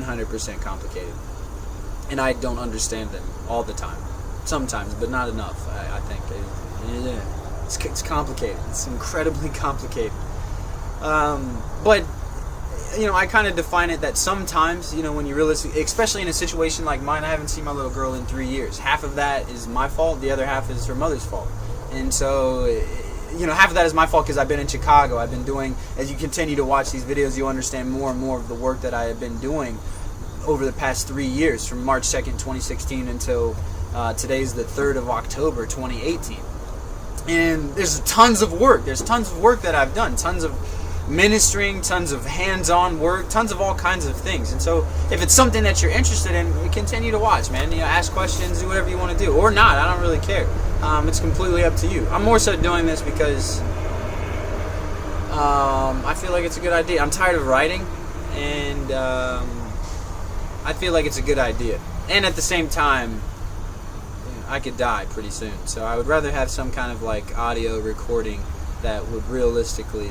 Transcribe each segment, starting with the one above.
100% complicated. And I don't understand them all the time. Sometimes, but not enough, I think. It's complicated. It's incredibly complicated. But, I kind of define it that sometimes, when you realistically, especially in a situation like mine, I haven't seen my little girl in 3 years. Half of that is my fault. The other half is her mother's fault. And so, half of that is my fault because I've been in Chicago. I've been doing, as you continue to watch these videos, you understand more and more of the work that I have been doing over the past 3 years, from March 2nd, 2016 until today's the 3rd of October, 2018. And there's tons of work. There's tons of work that I've done. Tons of ministering, tons of hands-on work, tons of all kinds of things. And so if it's something that you're interested in, continue to watch, man. Ask questions, do whatever you want to do. Or not, I don't really care. It's completely up to you. I'm more so doing this because I feel like it's a good idea. I'm tired of writing, and I feel like it's a good idea. And at the same time, I could die pretty soon. So I would rather have some kind of audio recording that would realistically,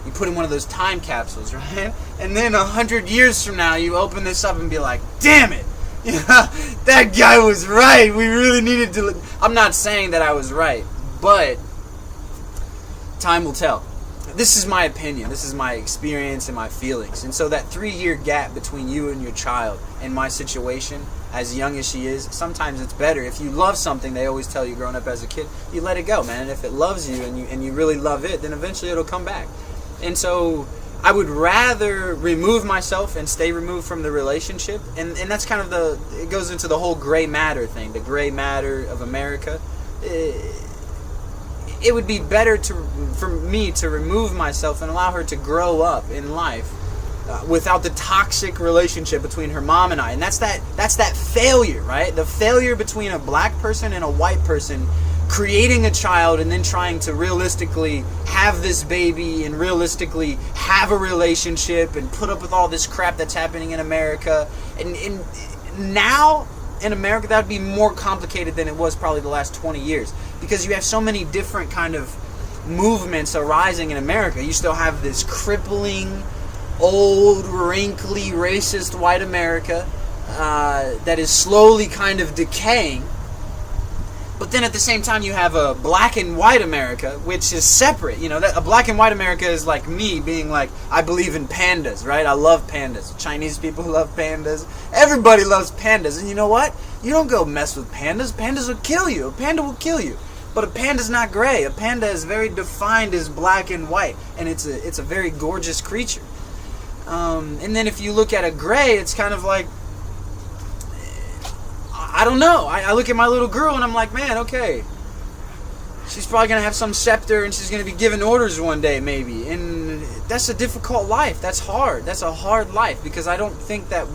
you put in one of those time capsules, right? And then 100 years from now, you open this up and be like, damn it, that guy was right. We really needed to. I'm not saying that I was right, but time will tell. This is my opinion. This is my experience and my feelings. And so that 3-year gap between you and your child and my situation, as young as she is, sometimes it's better. If you love something, they always tell you growing up as a kid, you let it go, man. And if it loves you and you really love it, then eventually it'll come back. And so I would rather remove myself and stay removed from the relationship. And that's kind of it goes into the whole gray matter thing, the gray matter of America. It would be better for me to remove myself and allow her to grow up in life without the toxic relationship between her mom and I. And that's that failure, right? The failure between a black person and a white person creating a child and then trying to realistically have this baby and realistically have a relationship and put up with all this crap that's happening in America. And now in America, that would be more complicated than it was probably the last 20 years. Because you have so many different kind of movements arising in America. You still have this crippling, old, wrinkly, racist white America that is slowly kind of decaying. But then at the same time, you have a black and white America, which is separate. A black and white America is like me being like, I believe in pandas, right? I love pandas. Chinese people love pandas. Everybody loves pandas. And you know what? You don't go mess with pandas. Pandas will kill you. A panda will kill you. But a panda's not gray. A panda is very defined as black and white. And it's a very gorgeous creature. And then if you look at a gray, it's kind of like, I don't know. I look at my little girl and I'm like, man, okay. She's probably going to have some scepter and she's going to be giving orders one day maybe. And that's a difficult life. That's hard. That's a hard life because I don't think that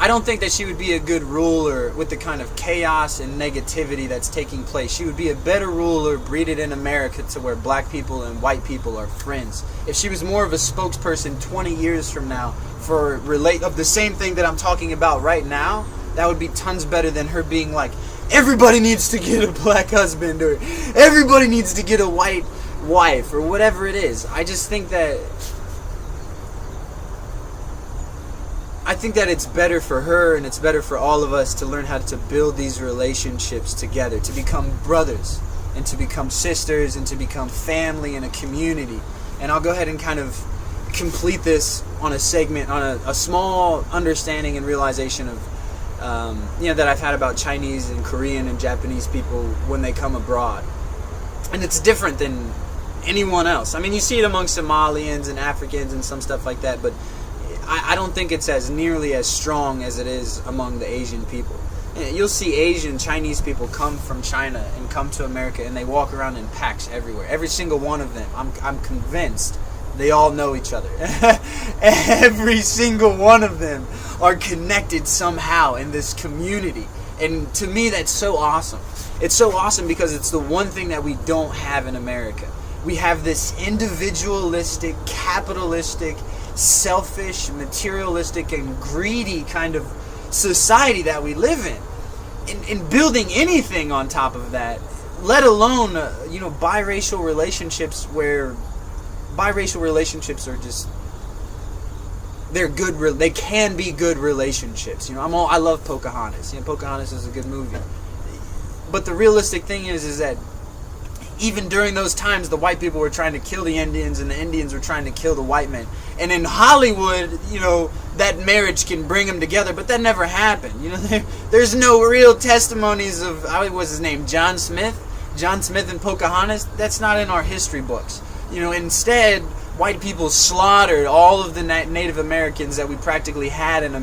I don't think that she would be a good ruler with the kind of chaos and negativity that's taking place. She would be a better ruler breeded in America to where black people and white people are friends. If she was more of a spokesperson 20 years from now of the same thing that I'm talking about right now, that would be tons better than her being like, everybody needs to get a black husband or everybody needs to get a white wife or whatever it is. I think that it's better for her and it's better for all of us to learn how to build these relationships together, to become brothers and to become sisters and to become family and a community. And I'll go ahead and kind of complete this on a segment, on a small understanding and realization of, that I've had about Chinese and Korean and Japanese people when they come abroad. And it's different than anyone else. I mean, you see it among Somalians and Africans and some stuff like that, but I don't think it's as nearly as strong as it is among the Asian people. You'll see Asian, Chinese people come from China and come to America and they walk around in packs everywhere. Every single one of them, I'm convinced, they all know each other. Every single one of them are connected somehow in this community. And to me, that's so awesome. It's so awesome because it's the one thing that we don't have in America. We have this individualistic, capitalistic, selfish, materialistic, and greedy kind of society that we live in. In building anything on top of that, let alone biracial relationships where biracial relationships are just, they're good. They can be good relationships. You know, I love Pocahontas. You know, Pocahontas is a good movie. But the realistic thing is that even during those times, the white people were trying to kill the Indians, and the Indians were trying to kill the white men. And in Hollywood, you know, that marriage can bring them together, but that never happened. You know, there's no real testimonies of, what was his name, John Smith and Pocahontas. That's not in our history books. You know, instead, white people slaughtered all of the Native Americans that we practically had in America.